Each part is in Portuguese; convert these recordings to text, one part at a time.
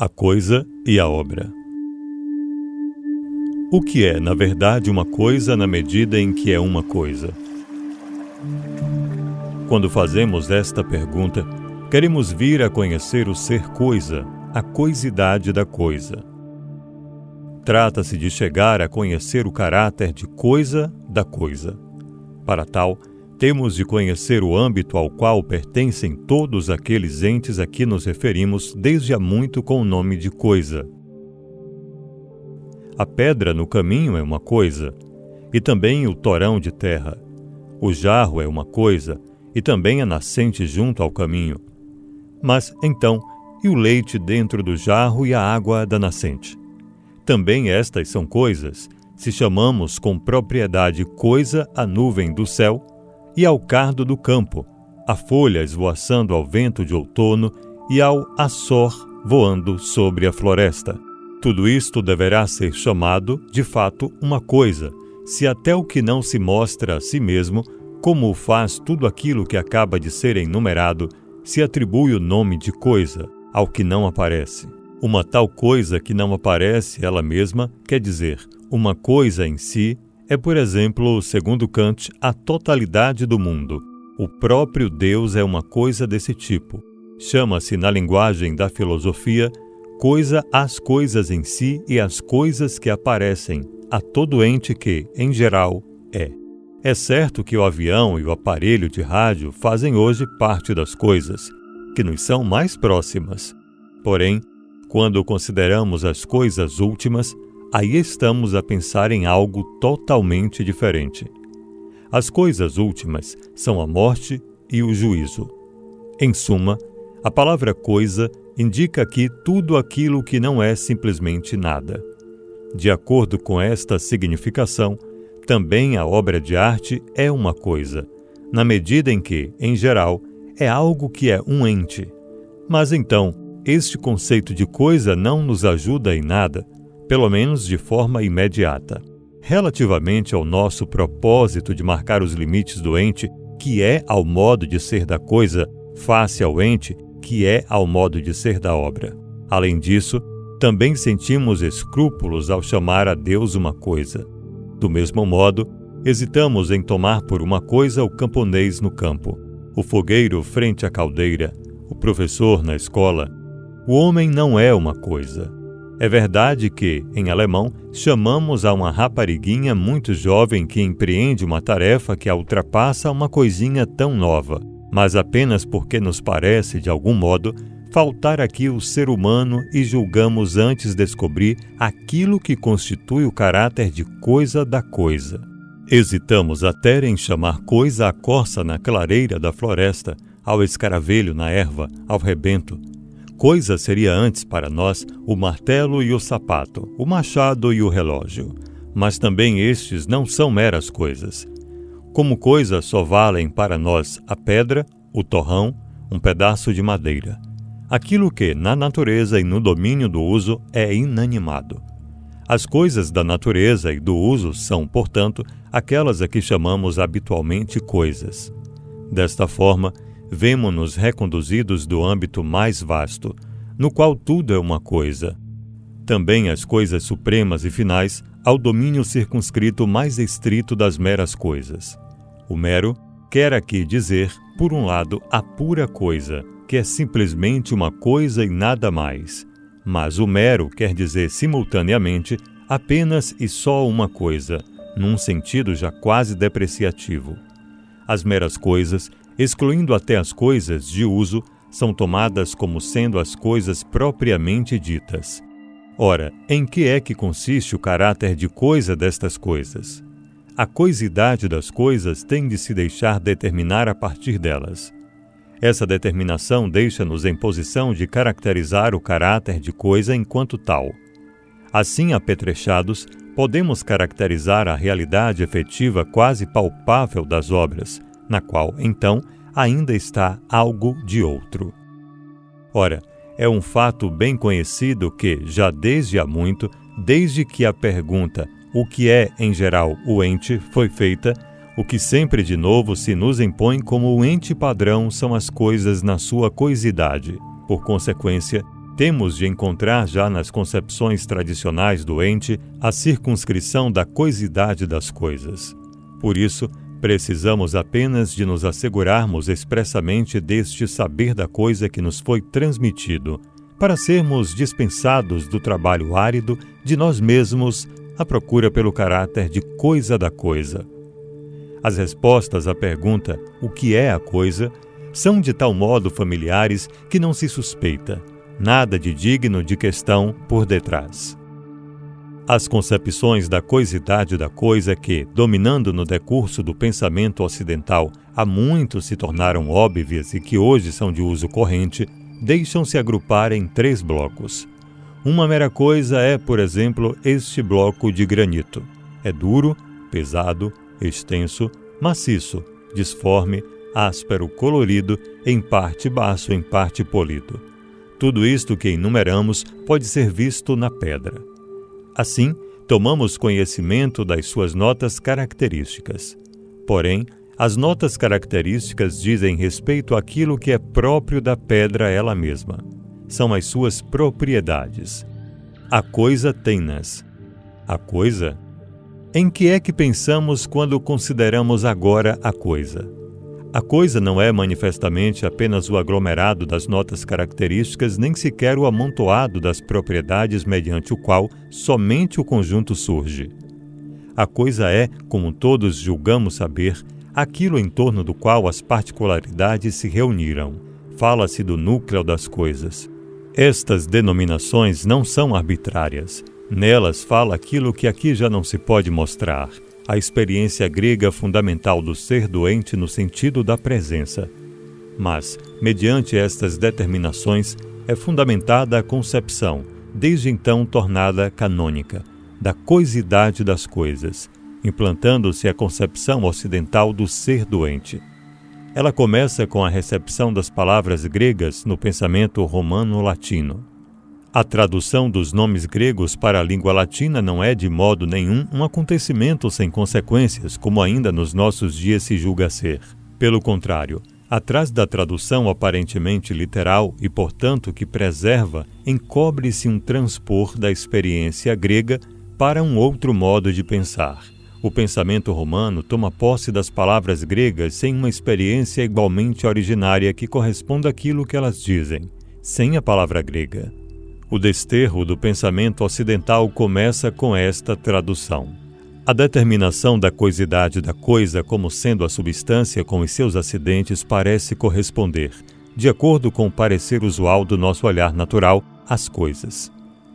A coisa e a obra. O que é, na verdade, uma coisa na medida em que é uma coisa? Quando fazemos esta pergunta, queremos vir a conhecer o ser coisa, a coisidade da coisa. Trata-se de chegar a conhecer o caráter de coisa da coisa. Para tal, temos de conhecer o âmbito ao qual pertencem todos aqueles entes a que nos referimos desde há muito com o nome de coisa. A pedra no caminho é uma coisa, e também o torão de terra. O jarro é uma coisa, e também a nascente junto ao caminho. Mas, então, e o leite dentro do jarro e a água da nascente? Também estas são coisas, se chamamos com propriedade coisa a nuvem do céu, e ao cardo do campo, a folha esvoaçando ao vento de outono e ao açor voando sobre a floresta. Tudo isto deverá ser chamado, de fato, uma coisa, se até o que não se mostra a si mesmo, como o faz tudo aquilo que acaba de ser enumerado, se atribui o nome de coisa ao que não aparece. Uma tal coisa que não aparece ela mesma, quer dizer, uma coisa em si, é, por exemplo, segundo Kant, a totalidade do mundo. O próprio Deus é uma coisa desse tipo. Chama-se, na linguagem da filosofia, coisa às coisas em si e às coisas que aparecem, a todo ente que, em geral, é. É certo que o avião e o aparelho de rádio fazem hoje parte das coisas, que nos são mais próximas. Porém, quando consideramos as coisas últimas, aí estamos a pensar em algo totalmente diferente. As coisas últimas são a morte e o juízo. Em suma, a palavra coisa indica aqui tudo aquilo que não é simplesmente nada. De acordo com esta significação, também a obra de arte é uma coisa, na medida em que, em geral, é algo que é um ente. Mas então, este conceito de coisa não nos ajuda em nada, pelo menos de forma imediata. Relativamente ao nosso propósito de marcar os limites do ente, que é ao modo de ser da coisa, face ao ente, que é ao modo de ser da obra. Além disso, também sentimos escrúpulos ao chamar a Deus uma coisa. Do mesmo modo, hesitamos em tomar por uma coisa o camponês no campo, o fogueiro frente à caldeira, o professor na escola. O homem não é uma coisa. É verdade que, em alemão, chamamos a uma rapariguinha muito jovem que empreende uma tarefa que a ultrapassa uma coisinha tão nova, mas apenas porque nos parece, de algum modo, faltar aqui o ser humano e julgamos antes descobrir aquilo que constitui o caráter de coisa da coisa. Hesitamos até em chamar coisa a corça na clareira da floresta, ao escaravelho na erva, ao rebento. Coisa seria antes para nós o martelo e o sapato, o machado e o relógio. Mas também estes não são meras coisas. Como coisa só valem para nós a pedra, o torrão, um pedaço de madeira. Aquilo que, na natureza e no domínio do uso, é inanimado. As coisas da natureza e do uso são, portanto, aquelas a que chamamos habitualmente coisas. Desta forma, vemo-nos reconduzidos do âmbito mais vasto, no qual tudo é uma coisa. Também as coisas supremas e finais ao domínio circunscrito mais estrito das meras coisas. O mero quer aqui dizer, por um lado, a pura coisa, que é simplesmente uma coisa e nada mais. Mas o mero quer dizer simultaneamente apenas e só uma coisa, num sentido já quase depreciativo. As meras coisas, excluindo até as coisas de uso, são tomadas como sendo as coisas propriamente ditas. Ora, em que é que consiste o caráter de coisa destas coisas? A coisidade das coisas tem de se deixar determinar a partir delas. Essa determinação deixa-nos em posição de caracterizar o caráter de coisa enquanto tal. Assim apetrechados, podemos caracterizar a realidade efetiva quase palpável das obras, na qual, então, ainda está algo de outro. Ora, é um fato bem conhecido que, já desde há muito, desde que a pergunta o que é, em geral, o ente foi feita, o que sempre de novo se nos impõe como o ente padrão são as coisas na sua coisidade. Por consequência, Temos de encontrar já nas concepções tradicionais do ente a circunscrição da coisidade das coisas. Por isso, precisamos apenas de nos assegurarmos expressamente deste saber da coisa que nos foi transmitido, para sermos dispensados do trabalho árido de nós mesmos à procura pelo caráter de coisa da coisa. As respostas à pergunta "o que é a coisa?" são de tal modo familiares que não se suspeita nada de digno de questão por detrás. As concepções da coisidade da coisa que, dominando no decurso do pensamento ocidental, há muito se tornaram óbvias e que hoje são de uso corrente, deixam-se agrupar em 3 blocos. Uma mera coisa é, por exemplo, este bloco de granito. É duro, pesado, extenso, maciço, disforme, áspero, colorido, em parte baço, em parte polido. Tudo isto que enumeramos pode ser visto na pedra. Assim, tomamos conhecimento das suas notas características. Porém, as notas características dizem respeito àquilo que é próprio da pedra ela mesma. São as suas propriedades. A coisa tem-nas. A coisa? Em que é que pensamos quando consideramos agora a coisa? A coisa não é manifestamente apenas o aglomerado das notas características, nem sequer o amontoado das propriedades mediante o qual somente o conjunto surge. A coisa é, como todos julgamos saber, aquilo em torno do qual as particularidades se reuniram. Fala-se do núcleo das coisas. Estas denominações não são arbitrárias. Nelas fala aquilo que aqui já não se pode mostrar. A experiência grega fundamental do ser doente no sentido da presença. Mas, mediante estas determinações, é fundamentada a concepção, desde então tornada canônica, da coisidade das coisas, implantando-se a concepção ocidental do ser doente. Ela começa com a recepção das palavras gregas no pensamento romano-latino. A tradução dos nomes gregos para a língua latina não é de modo nenhum um acontecimento sem consequências, como ainda nos nossos dias se julga ser. Pelo contrário, atrás da tradução aparentemente literal e, portanto, que preserva, encobre-se um transpor da experiência grega para um outro modo de pensar. O pensamento romano toma posse das palavras gregas sem uma experiência igualmente originária que corresponda àquilo que elas dizem, sem a palavra grega. O desterro do pensamento ocidental começa com esta tradução. A determinação da coisidade da coisa como sendo a substância com os seus acidentes parece corresponder, de acordo com o parecer usual do nosso olhar natural, às coisas.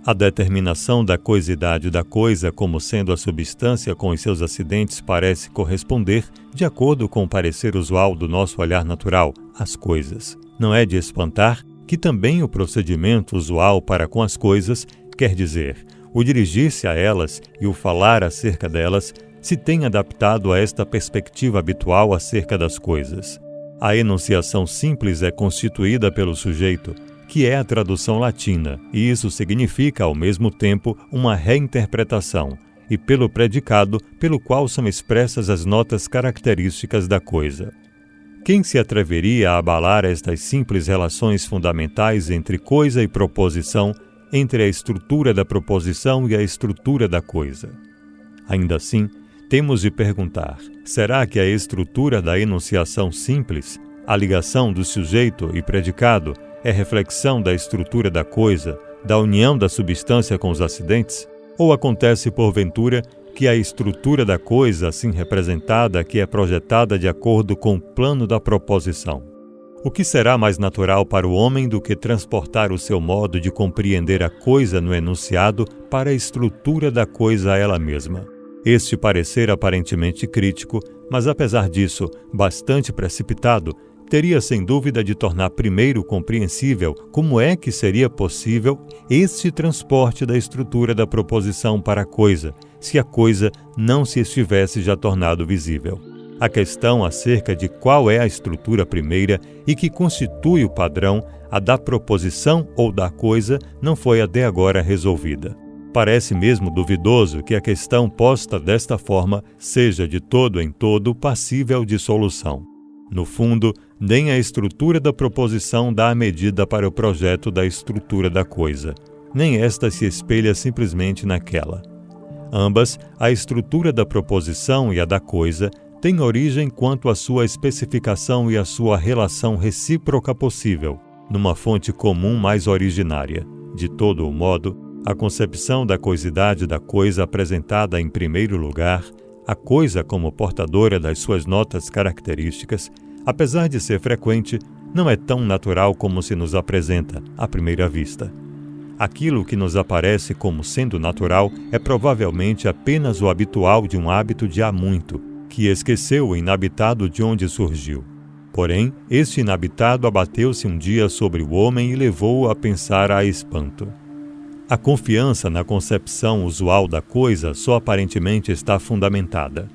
A determinação da coisidade da coisa como sendo a substância com os seus acidentes parece corresponder, de acordo com o parecer usual do nosso olhar natural, às coisas. Não é de espantar que também o procedimento usual para com as coisas, quer dizer, o dirigir-se a elas e o falar acerca delas, se tem adaptado a esta perspectiva habitual acerca das coisas. A enunciação simples é constituída pelo sujeito, que é a tradução latina, e isso significa, ao mesmo tempo, uma reinterpretação, e pelo predicado, pelo qual são expressas as notas características da coisa. Quem se atreveria a abalar estas simples relações fundamentais entre coisa e proposição, entre a estrutura da proposição e a estrutura da coisa? Ainda assim, temos de perguntar: será que a estrutura da enunciação simples, a ligação do sujeito e predicado, é reflexão da estrutura da coisa, da união da substância com os acidentes? Ou acontece, porventura, que a estrutura da coisa, assim representada, que é projetada de acordo com o plano da proposição? O que será mais natural para o homem do que transportar o seu modo de compreender a coisa no enunciado para a estrutura da coisa ela mesma? Este parecer aparentemente crítico, mas apesar disso, bastante precipitado, teria sem dúvida de tornar primeiro compreensível como é que seria possível este transporte da estrutura da proposição para a coisa, se a coisa não se estivesse já tornado visível. A questão acerca de qual é a estrutura primeira e que constitui o padrão, a da proposição ou da coisa, não foi até agora resolvida. Parece mesmo duvidoso que a questão posta desta forma seja de todo em todo passível de solução. No fundo, nem a estrutura da proposição dá a medida para o projeto da estrutura da coisa, nem esta se espelha simplesmente naquela. Ambas, a estrutura da proposição e a da coisa, têm origem quanto à sua especificação e à sua relação recíproca possível, numa fonte comum mais originária. De todo o modo, a concepção da coisidade da coisa apresentada em primeiro lugar, a coisa como portadora das suas notas características, apesar de ser frequente, não é tão natural como se nos apresenta à primeira vista. Aquilo que nos aparece como sendo natural é provavelmente apenas o habitual de um hábito de há muito, que esqueceu o inabitado de onde surgiu. Porém, este inabitado abateu-se um dia sobre o homem e levou-o a pensar a espanto. A confiança na concepção usual da coisa só aparentemente está fundamentada.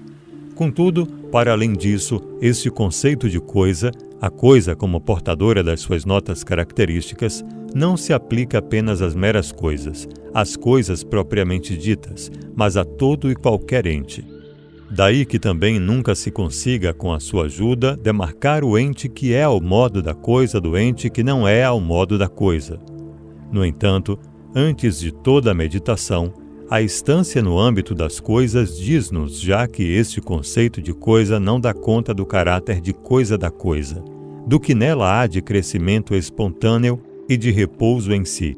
Contudo, para além disso, este conceito de coisa, a coisa como portadora das suas notas características, não se aplica apenas às meras coisas, às coisas propriamente ditas, mas a todo e qualquer ente. Daí que também nunca se consiga, com a sua ajuda, demarcar o ente que é ao modo da coisa do ente que não é ao modo da coisa. No entanto, antes de toda a meditação, a estância no âmbito das coisas diz-nos já que este conceito de coisa não dá conta do caráter de coisa da coisa, do que nela há de crescimento espontâneo e de repouso em si.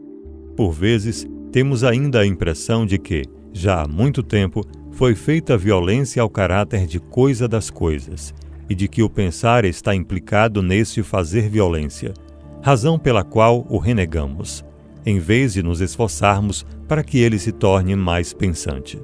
Por vezes, temos ainda a impressão de que, já há muito tempo, foi feita violência ao caráter de coisa das coisas, e de que o pensar está implicado nesse fazer violência, razão pela qual o renegamos, em vez de nos esforçarmos para que ele se torne mais pensante.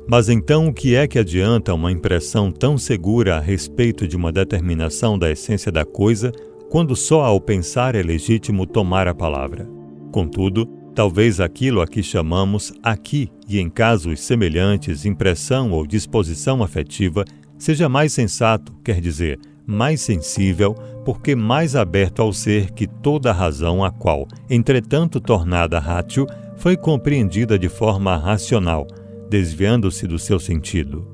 Mas então o que é que adianta uma impressão tão segura a respeito de uma determinação da essência da coisa, quando só ao pensar é legítimo tomar a palavra? Contudo, talvez aquilo a que chamamos aqui e em casos semelhantes impressão ou disposição afetiva seja mais sensato, quer dizer, mais sensível, porque mais aberto ao ser que toda a razão a qual, entretanto tornada ratio, foi compreendida de forma racional, desviando-se do seu sentido.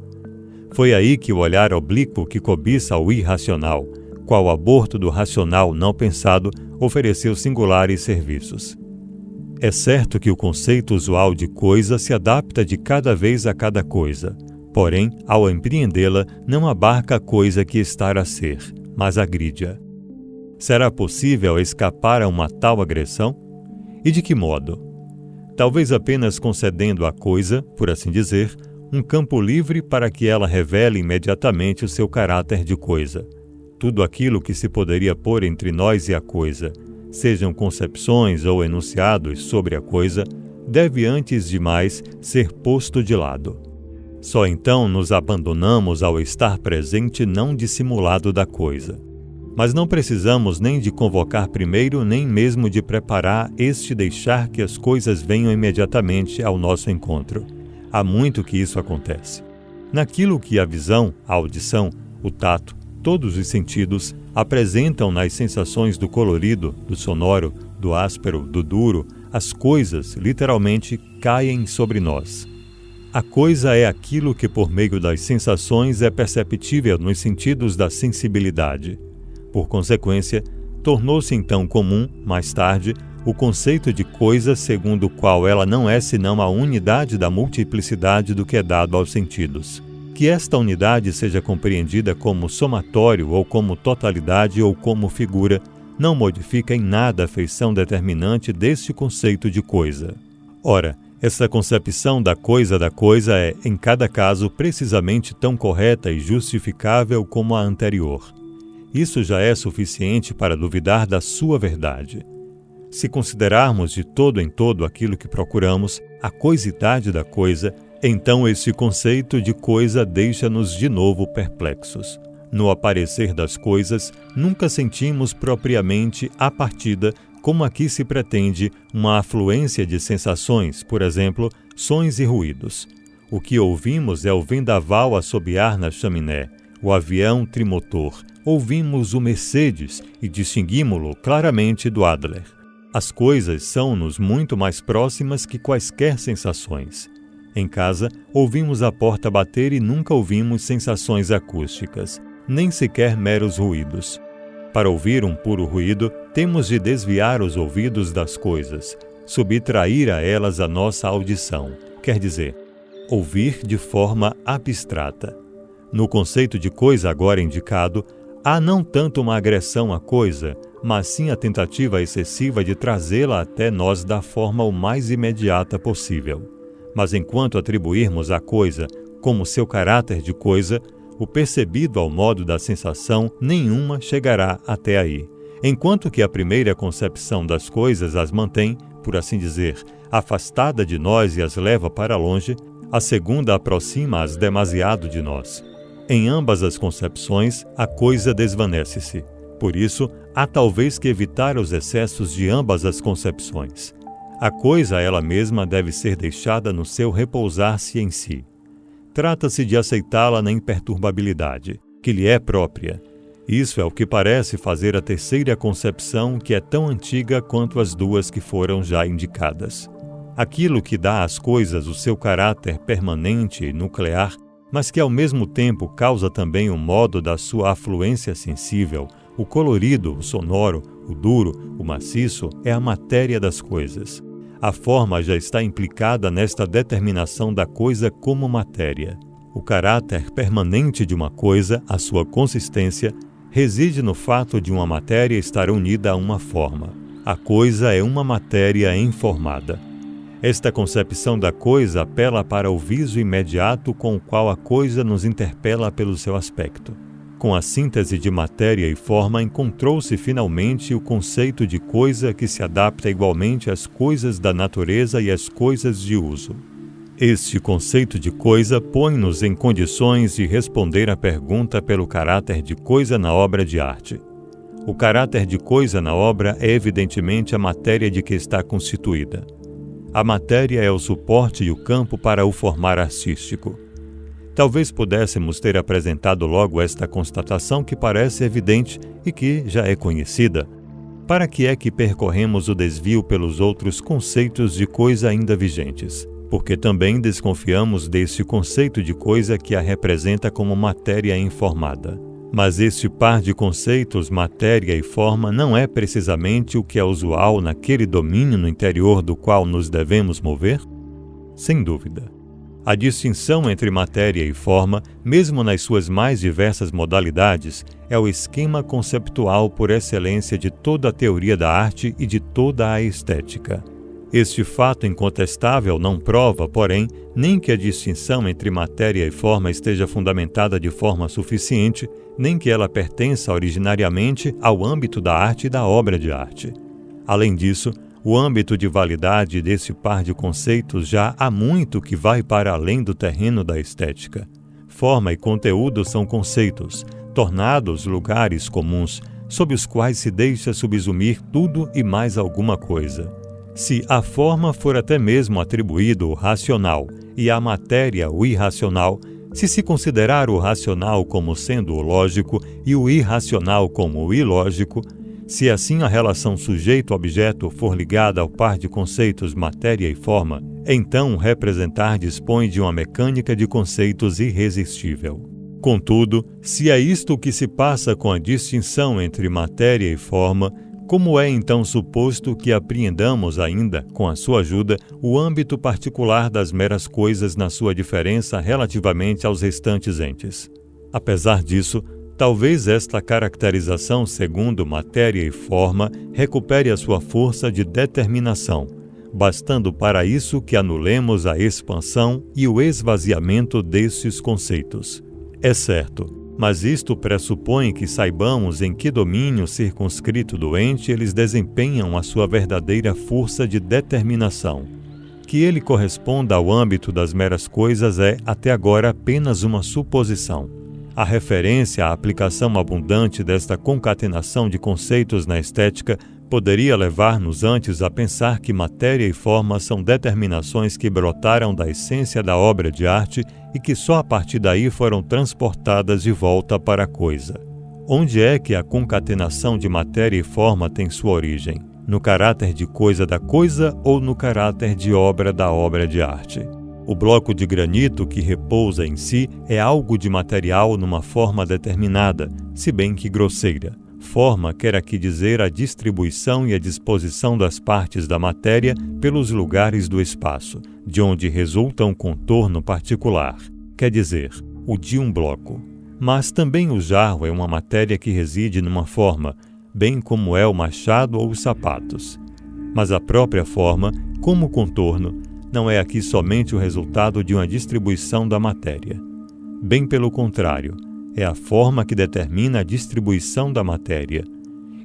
Foi aí que o olhar oblíquo que cobiça o irracional, qual aborto do racional não pensado, ofereceu singulares serviços. É certo que o conceito usual de coisa se adapta de cada vez a cada coisa, porém, ao empreendê-la, não abarca a coisa que está a ser, mas agride-a. Será possível escapar a uma tal agressão? E de que modo? Talvez apenas concedendo à coisa, por assim dizer, um campo livre para que ela revele imediatamente o seu caráter de coisa. Tudo aquilo que se poderia pôr entre nós e a coisa, sejam concepções ou enunciados sobre a coisa, deve antes de mais ser posto de lado. Só então nos abandonamos ao estar presente não dissimulado da coisa. Mas não precisamos nem de convocar primeiro, nem mesmo de preparar este deixar que as coisas venham imediatamente ao nosso encontro. Há muito que isso acontece. Naquilo que a visão, a audição, o tato, todos os sentidos apresentam nas sensações do colorido, do sonoro, do áspero, do duro, as coisas, literalmente, caem sobre nós. A coisa é aquilo que, por meio das sensações, é perceptível nos sentidos da sensibilidade. Por consequência, tornou-se então comum, mais tarde, o conceito de coisa segundo o qual ela não é senão a unidade da multiplicidade do que é dado aos sentidos. Que esta unidade seja compreendida como somatório ou como totalidade ou como figura, não modifica em nada a feição determinante deste conceito de coisa. Ora, essa concepção da coisa é, em cada caso, precisamente tão correta e justificável como a anterior. Isso já é suficiente para duvidar da sua verdade. Se considerarmos de todo em todo aquilo que procuramos, a coisidade da coisa, então este conceito de coisa deixa-nos de novo perplexos. No aparecer das coisas, nunca sentimos propriamente a partida, como aqui se pretende, uma afluência de sensações, por exemplo, sons e ruídos. O que ouvimos é o vendaval assobiar na chaminé, o avião trimotor. Ouvimos o Mercedes e distinguimos-lo claramente do Adler. As coisas são-nos muito mais próximas que quaisquer sensações. Em casa, ouvimos a porta bater e nunca ouvimos sensações acústicas, nem sequer meros ruídos. Para ouvir um puro ruído, temos de desviar os ouvidos das coisas, subtrair a elas a nossa audição, quer dizer, ouvir de forma abstrata. No conceito de coisa agora indicado, há não tanto uma agressão à coisa, mas sim a tentativa excessiva de trazê-la até nós da forma o mais imediata possível. Mas enquanto atribuirmos à coisa como seu caráter de coisa, o percebido ao modo da sensação, nenhuma chegará até aí. Enquanto que a primeira concepção das coisas as mantém, por assim dizer, afastada de nós e as leva para longe, a segunda aproxima-as demasiado de nós. Em ambas as concepções, a coisa desvanece-se. Por isso, há talvez que evitar os excessos de ambas as concepções. A coisa ela mesma deve ser deixada no seu repousar-se em si. Trata-se de aceitá-la na imperturbabilidade, que lhe é própria. Isso é o que parece fazer a terceira concepção, que é tão antiga quanto as duas que foram já indicadas. Aquilo que dá às coisas o seu caráter permanente e nuclear, mas que ao mesmo tempo causa também o modo da sua afluência sensível, o colorido, o sonoro, o duro, o maciço, é a matéria das coisas. A forma já está implicada nesta determinação da coisa como matéria. O caráter permanente de uma coisa, a sua consistência, reside no fato de uma matéria estar unida a uma forma. A coisa é uma matéria informada. Esta concepção da coisa apela para o viso imediato com o qual a coisa nos interpela pelo seu aspecto. Com a síntese de matéria e forma, encontrou-se finalmente o conceito de coisa que se adapta igualmente às coisas da natureza e às coisas de uso. Este conceito de coisa põe-nos em condições de responder à pergunta pelo caráter de coisa na obra de arte. O caráter de coisa na obra é evidentemente a matéria de que está constituída. A matéria é o suporte e o campo para o formar artístico. Talvez pudéssemos ter apresentado logo esta constatação que parece evidente e que já é conhecida. Para que é que percorremos o desvio pelos outros conceitos de coisa ainda vigentes? Porque também desconfiamos deste conceito de coisa que a representa como matéria informada. Mas este par de conceitos, matéria e forma, não é precisamente o que é usual naquele domínio no interior do qual nos devemos mover? Sem dúvida. A distinção entre matéria e forma, mesmo nas suas mais diversas modalidades, é o esquema conceptual por excelência de toda a teoria da arte e de toda a estética. Este fato incontestável não prova, porém, nem que a distinção entre matéria e forma esteja fundamentada de forma suficiente, nem que ela pertença originariamente ao âmbito da arte e da obra de arte. Além disso, o âmbito de validade desse par de conceitos já há muito que vai para além do terreno da estética. Forma e conteúdo são conceitos, tornados lugares comuns, sob os quais se deixa subsumir tudo e mais alguma coisa. Se à forma for até mesmo atribuído o racional e à matéria o irracional, se considerar o racional como sendo o lógico e o irracional como o ilógico, se assim a relação sujeito-objeto for ligada ao par de conceitos matéria e forma, então o representar dispõe de uma mecânica de conceitos irresistível. Contudo, se é isto que se passa com a distinção entre matéria e forma, como é então suposto que apreendamos ainda, com a sua ajuda, o âmbito particular das meras coisas na sua diferença relativamente aos restantes entes? Apesar disso, talvez esta caracterização segundo matéria e forma recupere a sua força de determinação, bastando para isso que anulemos a expansão e o esvaziamento destes conceitos. É certo, mas isto pressupõe que saibamos em que domínio circunscrito do ente eles desempenham a sua verdadeira força de determinação. Que ele corresponda ao âmbito das meras coisas é, até agora, apenas uma suposição. A referência à aplicação abundante desta concatenação de conceitos na estética poderia levar-nos antes a pensar que matéria e forma são determinações que brotaram da essência da obra de arte e que só a partir daí foram transportadas de volta para a coisa. Onde é que a concatenação de matéria e forma tem sua origem? No caráter de coisa da coisa ou no caráter de obra da obra de arte? O bloco de granito que repousa em si é algo de material numa forma determinada, se bem que grosseira, Forma quer aqui dizer a distribuição e a disposição das partes da matéria pelos lugares do espaço, de onde resulta um contorno particular, quer dizer, o de um bloco. Mas também o jarro é uma matéria que reside numa forma, bem como é o machado ou os sapatos. Mas a própria forma, como contorno, não é aqui somente o resultado de uma distribuição da matéria. Bem pelo contrário, é a forma que determina a distribuição da matéria.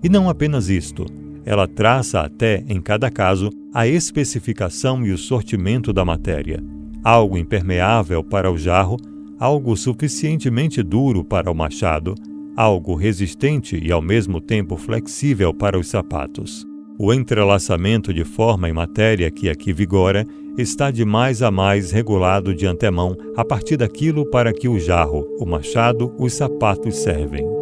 E não apenas isto, ela traça até, em cada caso, a especificação e o sortimento da matéria. Algo impermeável para o jarro, algo suficientemente duro para o machado, algo resistente e ao mesmo tempo flexível para os sapatos. O entrelaçamento de forma e matéria que aqui vigora está de mais a mais regulado de antemão a partir daquilo para que o jarro, o machado, os sapatos servem.